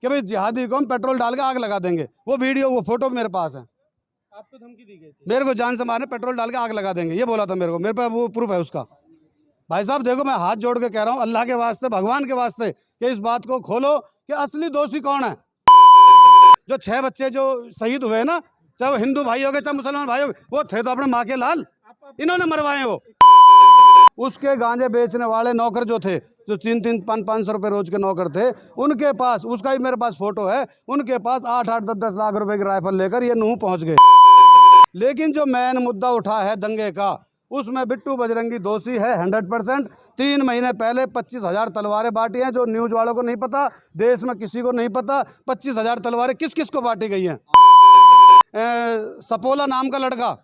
कि भाई जिहादी को हम पेट्रोल डाल के आग लगा देंगे। वो वीडियो वो फोटो मेरे पास है। आपको धमकी दी गई थी? मेरे को जान से मारने, पेट्रोल डाल के आग लगा देंगे, ये बोला था मेरे को। मेरे पास वो प्रूफ है उसका। भाई साहब देखो, मैं हाथ जोड़ के कह रहा हूँ, अल्लाह के वास्ते, भगवान के वास्ते, कि इस बात को खोलो कि असली दोषी कौन है। जो 6 बच्चे जो शहीद हुए ना, चाहे वो हिंदू भाई हो गए चाहे मुसलमान भाई हो गए, वो थे तो अपने माँ के लाल, इन्होंने मरवाए। वो उसके गांजे बेचने वाले नौकर जो थे, जो 300-500 रुपए रोज के नौकर थे, उनके पास, उसका भी मेरे पास फोटो है, उनके पास 8-8, 10-10 लाख रुपए की राइफल लेकर ये नूह पहुंच गए। लेकिन जो मेन मुद्दा उठा है दंगे का, उसमें बिट्टू बजरंगी दोषी है 100%। 3 महीने पहले 25,000 तलवारें बांटी हैं, जो न्यूज वालों को नहीं पता, देश में किसी को नहीं पता। 25,000 तलवारें किस किस को बांटी गई हैं। सपोला नाम का लड़का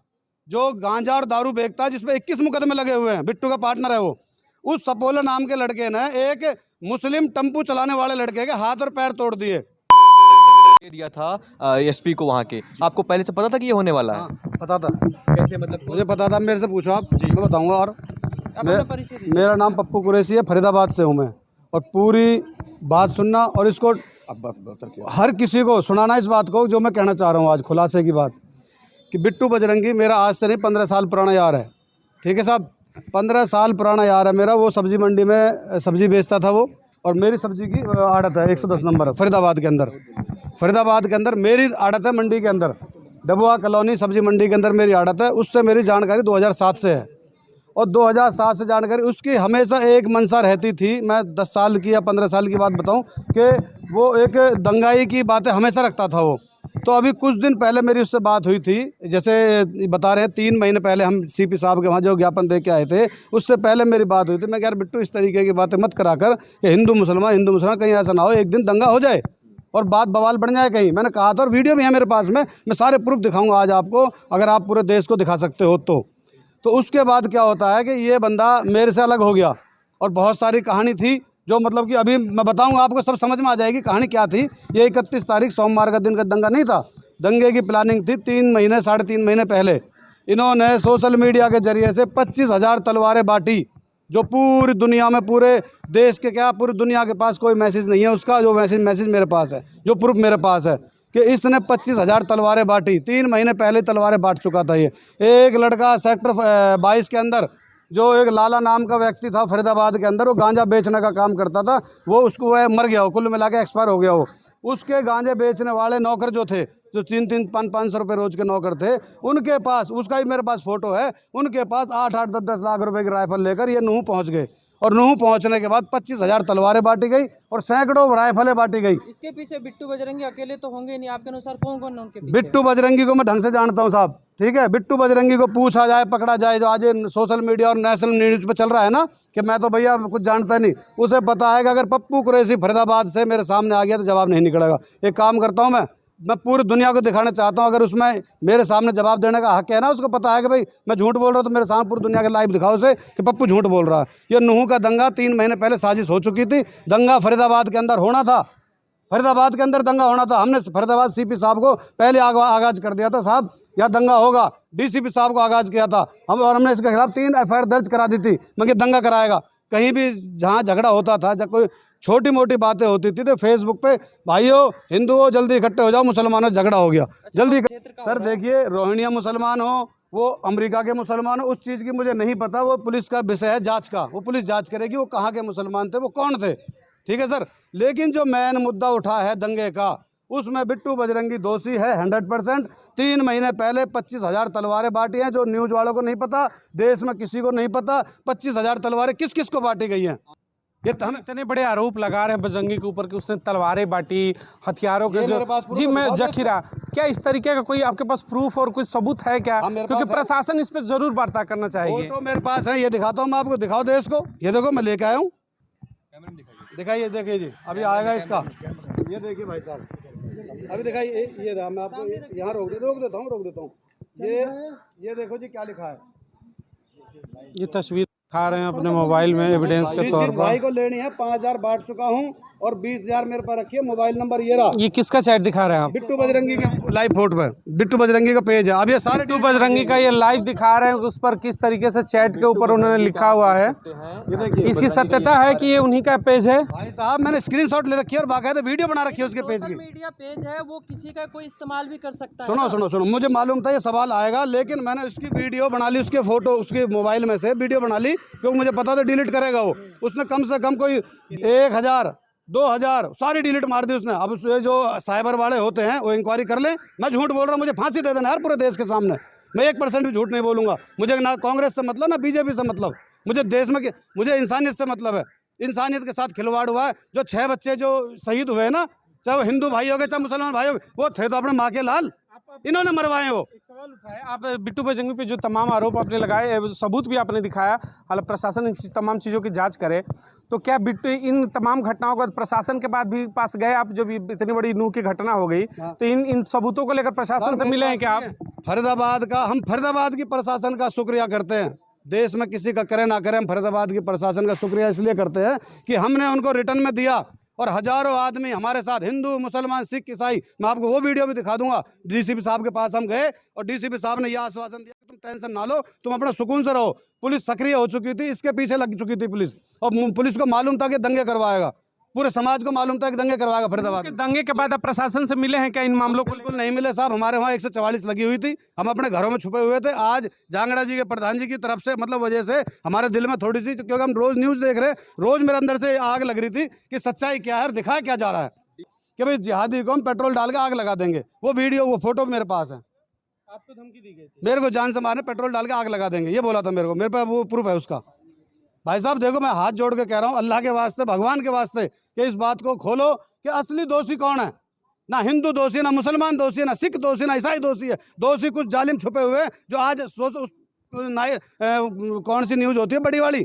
जो गांजा और दारू बेचता है, जिसपे 21 मुकदमे लगे हुए हैं, बिट्टू का पार्टनर है वो। उस सपोला नाम के लड़के ने एक मुस्लिम टेम्पू चलाने वाले लड़के के हाथ और पैर तोड़ दिए। दे दिया था एसपी को वहाँ के। आपको पहले से पता था कि ये होने वाला है? हाँ, पता था। कैसे मतलब? मुझे पता था, मेरे से पूछो आप, मैं बताऊंगा। और अपना परिचय दीजिए। मेरा नाम पप्पू कुरैशी है, फरीदाबाद से हूँ मैं। और पूरी बात सुनना और इसको हर किसी को सुनाना, इस बात को जो मैं कहना चाह रहा हूँ आज, खुलासे की बात, कि बिट्टू बजरंगी मेरा आज से नहीं 15 साल पुराना यार है। ठीक है साहब, 15 साल पुराना यार है मेरा। वो सब्जी मंडी में सब्जी बेचता था वो, और मेरी सब्जी की आड़त है 110 नंबर फरीदाबाद के अंदर। फरीदाबाद के अंदर मेरी आड़त है, मंडी के अंदर, डबुआ कॉलोनी सब्जी मंडी के अंदर मेरी आड़त है। उससे मेरी जानकारी 2007 से है, और 2007 से जानकारी उसकी हमेशा एक मनसा रहती थी। मैं 10 साल की या 15 साल की बात बताऊं कि वो एक दंगाई की बातें हमेशा रखता था वो। तो अभी कुछ दिन पहले मेरी उससे बात हुई थी, जैसे बता रहे हैं 3 महीने पहले हम सीपी साहब के वहाँ जो ज्ञापन दे के आए थे, उससे पहले मेरी बात हुई थी। मैं यार बिट्टू, इस तरीके की बातें मत करा कर कि हिंदू मुसलमान कहीं ऐसा ना हो एक दिन दंगा हो जाए और बात बवाल बन जाए कहीं। मैंने कहा था, और वीडियो भी है मेरे पास में, मैं सारे प्रूफ दिखाऊंगा आज आपको, अगर आप पूरे देश को दिखा सकते हो तो उसके बाद क्या होता है कि ये बंदा मेरे से अलग हो गया, और बहुत सारी कहानी थी जो मतलब कि अभी मैं बताऊंगा आपको, सब समझ में आ जाएगी कहानी क्या थी। ये 31 तारीख सोमवार का दिन का दंगा नहीं था। दंगे की प्लानिंग थी 3 महीने 3.5 महीने पहले। इन्होंने सोशल मीडिया के जरिए से 25,000 तलवारें बांटी, जो पूरी दुनिया में, पूरे देश के क्या, पूरी दुनिया के पास कोई मैसेज नहीं है उसका, जो मैसेज मेरे पास है, जो प्रूफ मेरे पास है कि इसने 25,000 तलवारें बांटी। 3 महीने पहले तलवारें बांट चुका था ये। एक लड़का सेक्टर 22 के अंदर, जो एक लाला नाम का व्यक्ति था फरीदाबाद के अंदर, वो गांजा बेचने का काम करता था। वो उसको मर गया, वो कुल मिला के एक्सपायर हो गया वो। उसके गांजे बेचने वाले नौकर जो थे, जो 300-500 रुपए रोज के नौकर थे, उनके पास, उसका भी मेरे पास फोटो है, उनके पास 8-8, 10-10 लाख रुपए की राइफल लेकर ये नूह पहुंच गए। और नूह पहुंचने के बाद 25,000 तलवारें बांटी गई और सैकड़ों राइफलें बांटी गई। इसके पीछे बिट्टू बजरंगी अकेले तो होंगे नहीं, आपके अनुसार कौन कौन है उनके पीछे? बिट्टू बजरंगी को मैं ढंग से जानता हूँ साहब, ठीक है। बिट्टू बजरंगी को पूछा जाए, पकड़ा जाए, जो आज सोशल मीडिया और नेशनल न्यूज़ पे चल रहा है ना, कि मैं तो भैया कुछ जानता नहीं, उसे पता है कि अगर पप्पू कुरैशी फरीदाबाद से मेरे सामने आ गया तो जवाब नहीं निकलेगा। एक काम करता हूँ, मैं पूरी दुनिया को दिखाना चाहता हूँ, अगर उसमें मेरे सामने जवाब देने का हक है ना, उसको पता है कि भाई मैं झूठ बोल रहा हूँ, तो मेरे सामने पूरी दुनिया के लाइव दिखाओ उसे कि पप्पू झूठ बोल रहा है। ये नूह का दंगा 3 महीने पहले साजिश हो चुकी थी। दंगा फरीदाबाद के अंदर होना था, फरीदाबाद के अंदर दंगा होना था। हमने फरीदाबाद सीपी साहब को पहले आगाज कर दिया था, साहब यहाँ दंगा होगा। डीसीपी साहब को आगाज किया था हमने इसके खिलाफ 3 एफआईआर दर्ज करा दी थी। मगर दंगा कराएगा, कहीं भी जहाँ झगड़ा होता था, जब कोई छोटी मोटी बातें होती थी, तो फेसबुक पे, भाइयों हिंदुओं जल्दी इकट्ठे हो जाओ, मुसलमानों झगड़ा हो गया जल्दी। सर देखिए, रोहिंग्या मुसलमान हो, वो अमेरिका के मुसलमान हो, उस चीज़ की मुझे नहीं पता, वो पुलिस का विषय है जांच का, वो पुलिस जांच करेगी वो कहाँ के मुसलमान थे, वो कौन थे, ठीक है सर। लेकिन जो मेन मुद्दा उठा है दंगे का, उसमें बिट्टू बजरंगी दोषी है 100%। 3 महीने पहले 25,000 तलवारें बांटी हैं, जो न्यूज़ वालों को नहीं पता, देश में किसी को नहीं पता। 25,000 तलवारें किस किस को बांटी गई हैं, ये तो हमें इतने बड़े आरोप लगा रहे हैं बजरंगी के ऊपर कि उसने तलवारें बांटी, हथियारों के जो, जी मैं जखीरा, क्या इस तरीके का कोई आपके पास प्रूफ और कोई सबूत है क्या? क्योंकि प्रशासन इस पर जरूर वार्ता करना चाहिए। फोटो मेरे पास है, ये दिखाता हूँ मैं आपको, दिखाओ देश को, ये देखो मैं लेके आया हूँ, दिखाइए, देखिए जी, अभी आएगा इसका, ये देखिए भाई साहब, अभी दिखाइए, ये मैं आपको यहाँ रोक देता हूँ, ये देखो जी क्या लिखा है, ये तस्वीर खा रहे हैं अपने मोबाइल में एविडेंस के तौर जिस भाई पर। को लेनी है 5,000 बांट चुका हूँ और 20,000 मेरे पास रखिए। मोबाइल नंबर ये रहा, ये किसका चैट दिखा रहे हैं आप? बिट्टू बजरंगी का लाइव फोटो है, बिट्टू बजरंगी का पेज है। अब ये सारे बिट्टू बजरंगी का ये लाइव दिखा रहे हैं, उस पर किस तरीके से चैट के ऊपर उन्होंने लिखा हुआ है। ये देखिए इसकी सत्यता है कि ये उन्हीं का पेज है? भाई साहब, मैंने स्क्रीनशॉट ले रखी है और बाकायदा वीडियो बना रखी है उसके पेज सोशल की। मीडिया पेज है, वो किसी का कोई इस्तेमाल भी कर सकता है। सुनो सुनो सुनो, मुझे मालूम था ये सवाल आएगा, लेकिन मैंने उसकी वीडियो बना ली, उसके फोटो उसके मोबाइल में से वीडियो बना ली, क्योंकि मुझे पता था डिलीट करेगा वो। उसने कम से कम कोई 1,000 2,000 सारी डिलीट मार दी उसने। अब उससे जो साइबर वाले होते हैं वो इंक्वायरी कर लें। मैं झूठ बोल रहा हूँ, मुझे फांसी दे देना यार पूरे देश के सामने। मैं 1% भी झूठ नहीं बोलूँगा। मुझे ना कांग्रेस से मतलब, ना बीजेपी से मतलब, मुझे देश में मुझे इंसानियत से मतलब है। इंसानियत के साथ खिलवाड़ हुआ है। जो 6 बच्चे जो शहीद हुए ना, चाहे वो हिंदू भाई हो गए चाहे मुसलमान भाई हो गए, वो थे तो अपने माँ के लाल, इन्होंने मरवाए वो। एक सवाल उठाए आप, बिट्टू बजरंगी पे जो तमाम आरोप आपने लगाए, सबूत भी आपने दिखाया, हालांकि प्रशासन इन तमाम चीज़ों की जांच करे, तो क्या बिट्टू इन तमाम घटनाओं का प्रशासन के बाद भी पास गए आप? जो भी इतनी बड़ी नूह की घटना हो गई, तो इन सबूतों को लेकर प्रशासन से मिले हैं क्या आप? हम फरीदाबाद की प्रशासन का शुक्रिया करते हैं। देश में किसी का करे ना करे, हम फरीदाबाद की प्रशासन का शुक्रिया इसलिए करते हैं कि हमने उनको रिटर्न में दिया, और हजारों आदमी हमारे साथ, हिंदू मुसलमान सिख ईसाई। मैं आपको वो वीडियो भी दिखा दूंगा। डीसीपी साहब के पास हम गए और डीसीपी साहब ने यह आश्वासन दिया कि तुम टेंशन ना लो, तुम अपना सुकून से रहो। पुलिस सक्रिय हो चुकी थी, इसके पीछे लग चुकी थी पुलिस, और पुलिस को मालूम था कि दंगे करवाएगा, पूरे समाज को मालूम था कि दंगे करवाएगा फरीदाबाद में। दंगे के बाद आप प्रशासन से मिले हैं क्या इन मामलों को? बिल्कुल नहीं मिले साहब, हमारे वहाँ 144 लगी हुई थी, हम अपने घरों में छुपे हुए थे। आज जांगड़ा जी के प्रधान जी की तरफ से मतलब वजह से हमारे दिल में थोड़ी सी, क्योंकि हम रोज न्यूज़ देख रहे हैं, रोज मेरे अंदर से आग लग रही थी कि सच्चाई क्या है और दिखाया क्या जा रहा है, कि भाई जिहादी को हम पेट्रोल डाल के आग लगा देंगे। वो वीडियो वो फोटो मेरे पास है। आपको धमकी दी गई थी? मेरे को जान से मारने, पेट्रोल डाल के आग लगा देंगे, ये बोला था मेरे को। मेरे पास वो प्रूफ है उसका। भाई साहब देखो, मैं हाथ जोड़ के कह रहा हूँ, अल्लाह के वास्ते, भगवान के वास्ते, कि इस बात को खोलो कि असली दोषी कौन है। ना हिंदू दोषी है, ना मुसलमान दोषी है, ना सिख दोषी, ना ईसाई दोषी है। दोषी कुछ जालिम छुपे हुए हैं, जो आज कौन सी न्यूज़ होती है बड़ी वाली,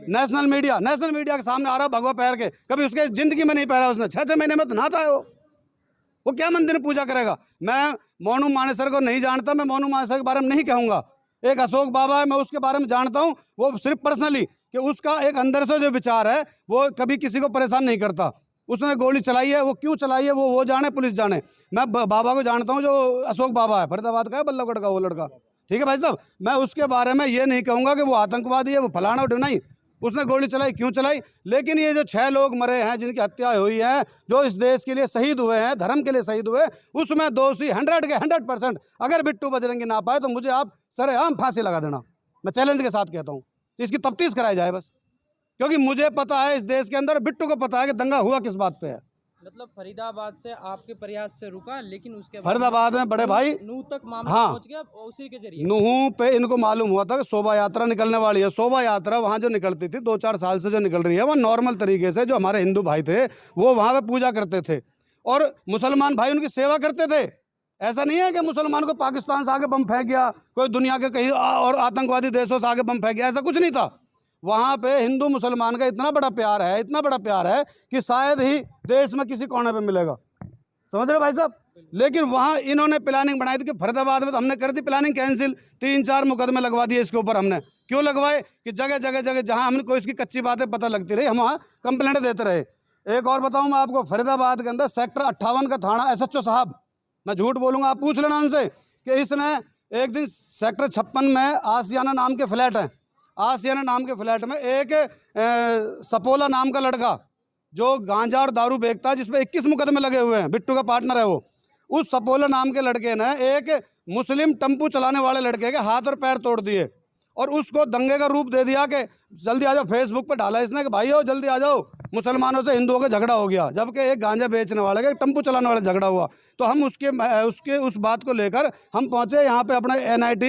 नेशनल मीडिया के सामने आ रहा भगवा पैर के। कभी उसके जिंदगी में नहीं पहरा उसने, 6 महीने में तो नहाता है वो क्या मंदिर में पूजा करेगा। मैं मोनू मानेसर को नहीं जानता, मैं मोनू मानेसर के बारे में नहीं कहूँगा। एक अशोक बाबा है, मैं उसके बारे में जानता हूँ, वो सिर्फ पर्सनली, कि उसका एक अंदर से जो विचार है वो कभी किसी को परेशान नहीं करता। उसने गोली चलाई है, वो क्यों चलाई है वो जाने, पुलिस जाने। मैं बाबा को जानता हूँ, जो अशोक बाबा है, फरीदाबाद का है, बल्लभगढ़ का वो लड़का, ठीक है भाई साहब। मैं उसके बारे में ये नहीं कहूँगा कि वो आतंकवादी है, वो फलाना नहीं, उसने गोली चलाई, क्यों चलाई। लेकिन ये जो 6 लोग मरे हैं, जिनकी हत्या हुई है, जो इस देश के लिए शहीद हुए हैं, धर्म के लिए शहीद हुए, उसमें दोषी 100% अगर बिट्टू बजरंगी ना पाए तो मुझे आप सरेआम फांसी लगा देना। मैं चैलेंज के साथ कहता हूँ, इसकी तफ्तीश कराई जाए बस, क्योंकि मुझे पता है इस देश के अंदर, बिट्टू को पता है कि दंगा हुआ किस बात पे है। मतलब फरीदाबाद से आपके प्रयास से रुका, लेकिन उसके बाद फरीदाबाद में बड़े भाई नूह तक मामला हाँ, पहुंच गया उसी के जरिए। नूह पे इनको मालूम हुआ था कि शोभा यात्रा निकलने वाली है। शोभा यात्रा वहाँ जो निकलती थी 2-4 साल से जो निकल रही है, वो नॉर्मल तरीके से, जो हमारे हिंदू भाई थे वो वहाँ पे पूजा करते थे, और मुसलमान भाई उनकी सेवा करते थे। ऐसा नहीं है कि मुसलमान को पाकिस्तान से आगे बम फेंक गया, कोई दुनिया के कहीं और आतंकवादी देशों से आगे बम फेंक गया, ऐसा कुछ नहीं था। वहाँ पे हिंदू मुसलमान का इतना बड़ा प्यार है, इतना बड़ा प्यार है कि शायद ही देश में किसी कोने पे मिलेगा, समझ रहे भाई साहब। लेकिन वहाँ इन्होंने प्लानिंग बनाई थी कि फरीदाबाद में, तो हमने कर दी प्लानिंग कैंसिल, 3-4 मुकदमे लगवा दिए इसके ऊपर। हमने क्यों लगवाए कि जगह जगह जहाँ हमको इसकी कच्ची बातें पता लगती रही, हम वहाँ कंप्लेंट देते रहे। एक और बताऊँ मैं आपको, फरीदाबाद के अंदर सेक्टर 58 का थाना SHO साहब, मैं झूठ बोलूँगा, आप पूछ लेना उनसे, कि इसने एक दिन सेक्टर 56 में आसियाना नाम के फ्लैट हैं, आसियाना नाम के फ्लैट में एक सपोला नाम का लड़का जो गांजा और दारू बेचता है, जिसपे 21 मुकदमे लगे हुए हैं, बिट्टू का पार्टनर है वो। उस सपोला नाम के लड़के ने एक मुस्लिम टेम्पू चलाने वाले लड़के के हाथ और पैर तोड़ दिए, और उसको दंगे का रूप दे दिया कि जल्दी आ जाओ। फेसबुक पे डाला इसने कि भाई हो जल्दी आ जाओ, मुसलमानों से हिंदुओं का झगड़ा हो गया, जबकि एक गांजा बेचने वाले का, टेम्पू चलाने वाला झगड़ा हुआ। तो हम उस बात को लेकर हम पहुंचे यहाँ पे अपने NIT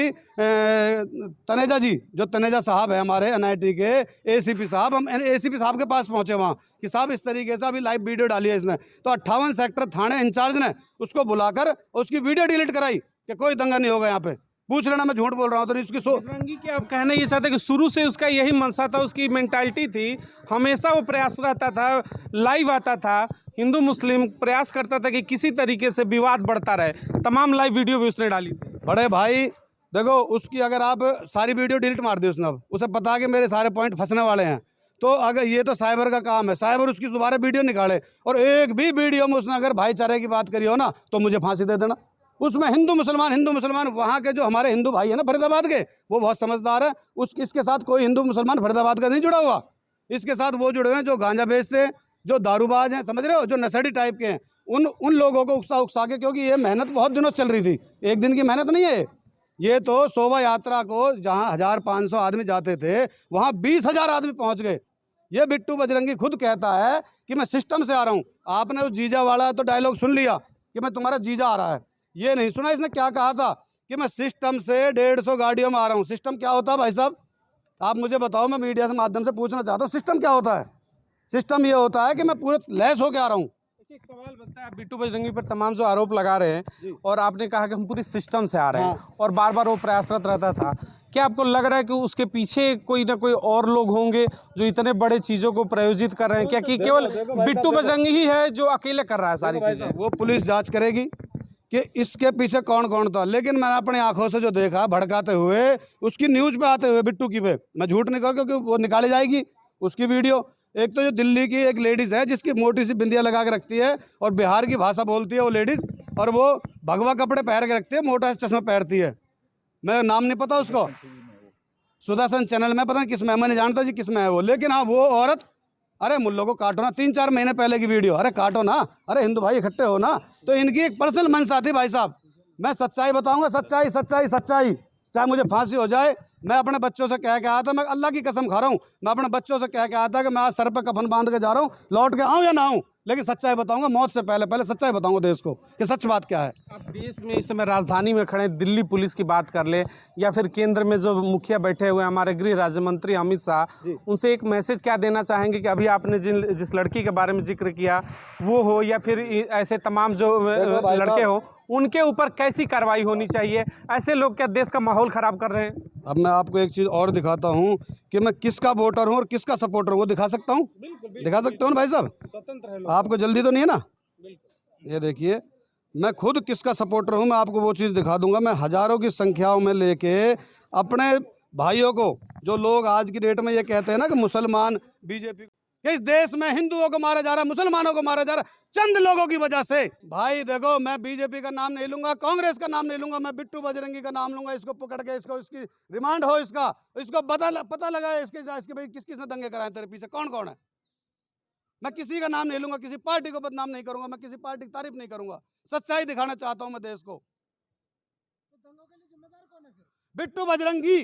तनेजा जी, जो तनेजा साहब है हमारे NIT के ACP साहब, हम ACP साहब के पास पहुंचे वहाँ कि साहब इस तरीके से अभी लाइव वीडियो डाली है इसने। तो 58 सेक्टर थाने इंचार्ज ने उसको बुलाकर उसकी वीडियो डिलीट कराई कि कोई दंगा नहीं होगा यहाँ पे। पूछ लेना, मैं झूठ बोल रहा हूँ तो इसकी बजरंगी के आप कहना ये चाहते हैं कि शुरू से उसका यही मंशा था, उसकी मेंटालिटी थी, हमेशा वो प्रयास रहता था, लाइव आता था, हिंदू मुस्लिम प्रयास करता था कि किसी तरीके से विवाद बढ़ता रहे। तमाम लाइव वीडियो भी उसने डाली थी। बड़े भाई देखो उसकी अगर आप सारी वीडियो डिलीट मार दी उसने, अब उसे पता है कि मेरे सारे पॉइंट फंसने वाले हैं, तो अगर ये तो साइबर का काम है, साइबर उसकी दोबारा वीडियो निकाले और एक भी वीडियो में उसने अगर भाईचारे की बात करी हो ना तो मुझे फांसी दे देना। उसमें हिंदू मुसलमान वहाँ के जो हमारे हिंदू भाई है ना फरीदाबाद के, वो बहुत समझदार है। इसके साथ कोई हिंदू मुसलमान फरीदाबाद का नहीं जुड़ा हुआ। इसके साथ वो जुड़े हुए हैं जो गांजा बेचते हैं, जो दारूबाज हैं, समझ रहे हो, जो नशेड़ी टाइप के हैं। उन लोगों को उकसा के, क्योंकि ये मेहनत बहुत दिनों से चल रही थी, एक दिन की मेहनत नहीं है ये तो शोभा यात्रा को जहाँ 1500 आदमी जाते थे वहाँ 20,000 आदमी पहुँच गए। ये बिट्टू बजरंगी खुद कहता है कि मैं सिस्टम से आ रहा हूँ। आपने उस जीजा वाला तो डायलॉग सुन लिया कि मैं तुम्हारा जीजा आ रहा है, ये नहीं सुना इसने क्या कहा था कि मैं सिस्टम से 150 गाड़ियों में आ रहा हूँ। सिस्टम क्या होता है भाई साहब, आप मुझे बताओ, मैं मीडिया के माध्यम से पूछना चाहता हूँ, सिस्टम क्या होता है? सिस्टम ये होता है कि मैं पूरे लैस होके आ रहा हूँ। अच्छा, एक सवाल बनता है, आप बिट्टू बजरंगी पर तमाम जो आरोप लगा रहे हैं और आपने कहा कि हम पूरी सिस्टम से आ रहे हैं और बार बार वो प्रयासरत रहता था, क्या आपको लग रहा है कि उसके पीछे कोई ना कोई और लोग होंगे जो इतने बड़े चीज़ों को प्रायोजित कर रहे हैं? क्या कि केवल बिट्टू बजरंगी ही है जो अकेले कर रहा है सारी चीज़ें? वो पुलिस जांच करेगी कि इसके पीछे कौन कौन था, लेकिन मैंने अपनी आंखों से जो देखा भड़काते हुए, उसकी न्यूज़ पे आते हुए बिट्टू की पे, मैं झूठ नहीं करूँ क्योंकि वो निकाली जाएगी उसकी वीडियो। एक तो जो दिल्ली की एक लेडीज़ है जिसकी मोटी सी बिंदिया लगा के रखती है और बिहार की भाषा बोलती है वो लेडीज़, और वो भगवा कपड़े पहन के रखती है, मोटा सा चश्मा पहनती है, मैं नाम नहीं पता उसको, सुदर्शन चैनल में, पता नहीं किस में, मैं नहीं जानता जी किस में है वो, लेकिन हाँ वो औरत, अरे मुल्लों को काटो ना, 3-4 महीने पहले की वीडियो, अरे काटो ना, अरे हिंदू भाई इकट्ठे हो ना। तो इनकी एक पर्सनल मंशा थी भाई साहब, मैं सच्चाई बताऊंगा, सच्चाई सच्चाई सच्चाई, चाहे मुझे फांसी हो जाए। मैं अपने बच्चों से कह के आया था, मैं अल्लाह की कसम खा रहा हूँ, मैं अपने बच्चों से कह के आया था कि मैं आज सर पे कफन बांध के जा रहा हूँ, लौट के आऊँ या ना आऊँ, लेकिन सच्चाई बताऊंगा, मौत से पहले पहले सच्चाई बताऊंगा देश को कि सच बात क्या है। आप देश में इस समय राजधानी में खड़े दिल्ली पुलिस की बात कर ले या फिर केंद्र में जो मुखिया बैठे हुए हमारे गृह राज्य मंत्री अमित शाह, उनसे एक मैसेज क्या देना चाहेंगे कि अभी आपने जिस लड़की के बारे में जिक्र किया वो हो या फिर ऐसे तमाम जो लड़के हो, उनके ऊपर कैसी कार्रवाई होनी चाहिए? ऐसे लोग क्या देश का माहौल ख़राब कर रहे हैं? अब मैं आपको एक चीज़ और दिखाता हूँ कि मैं किसका वोटर हूँ और किसका सपोर्टर हूँ, वो दिखा सकता हूँ, दिखा सकते हो ना भाई साहब, स्वतंत्र है आपको जल्दी तो नहीं है ना? ये देखिए, मैं खुद किसका सपोर्टर हूँ, मैं आपको वो चीज़ दिखा दूंगा। मैं हज़ारों की संख्याओं में लेके अपने भाइयों को, जो लोग आज की डेट में ये कहते हैं ना कि मुसलमान बीजेपी, इस देश में हिंदुओं को मारा जा रहा है, मुसलमानों को मारा जा रहा है चंद लोगों की वजह से। भाई देखो, मैं बीजेपी का नाम नहीं लूंगा, कांग्रेस का नाम नहीं लूंगा, मैं बिट्टू बजरंगी का नाम लूंगा। इसको पकड़ के इसकी रिमांड हो, इसको पता लगा इसके भाई किस किसने दंगे कराए, तेरे पीछे कौन कौन है। मैं किसी का नाम नहीं लूंगा, किसी पार्टी को बदनाम नहीं करूंगा, मैं किसी पार्टी की तारीफ नहीं करूंगा, सच्चाई दिखाना चाहता हूं मैं देश को। बिट्टू बजरंगी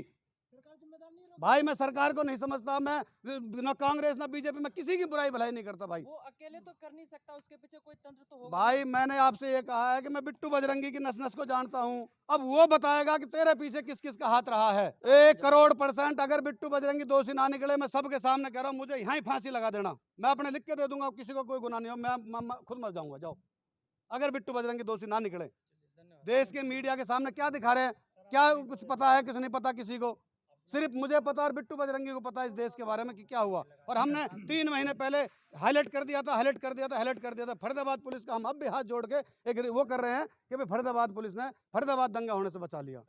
भाई, मैं सरकार को नहीं समझता, मैं ना कांग्रेस ना बीजेपी, मैं किसी की बुराई भलाई नहीं करता भाई। वो अकेले तो कर नहीं सकता, उसके पीछे कोई तंत्र तो होगा। भाई मैंने आपसे ये कहा है कि मैं बिट्टू बजरंगी की नस नस को जानता हूं, अब वो बताएगा कि तेरे पीछे किस किस का हाथ रहा है। 1,00,00,000% अगर बिट्टू बजरंगी दोषी ना निकले, मैं सबके सामने कह रहा हूं, मुझे यहाँ ही फांसी लगा देना, मैं अपने लिख के दे दूंगा, किसी को कोई गुनाह नहीं हो, मैं खुद मर जाऊंगा। जाओ, अगर बिट्टू बजरंगी दोषी ना निकले। देश के मीडिया के सामने क्या दिखा रहे हैं, क्या कुछ पता है, कुछ नहीं पता किसी को, सिर्फ मुझे पता और बिट्टू बजरंगी को पता है इस देश के बारे में कि क्या हुआ। और हमने 3 महीने पहले हाईलाइट कर दिया था फरीदाबाद पुलिस का हम अब भी हाथ जोड़ के एक वो कर रहे हैं कि भाई फरीदाबाद पुलिस ने फरीदाबाद दंगा होने से बचा लिया।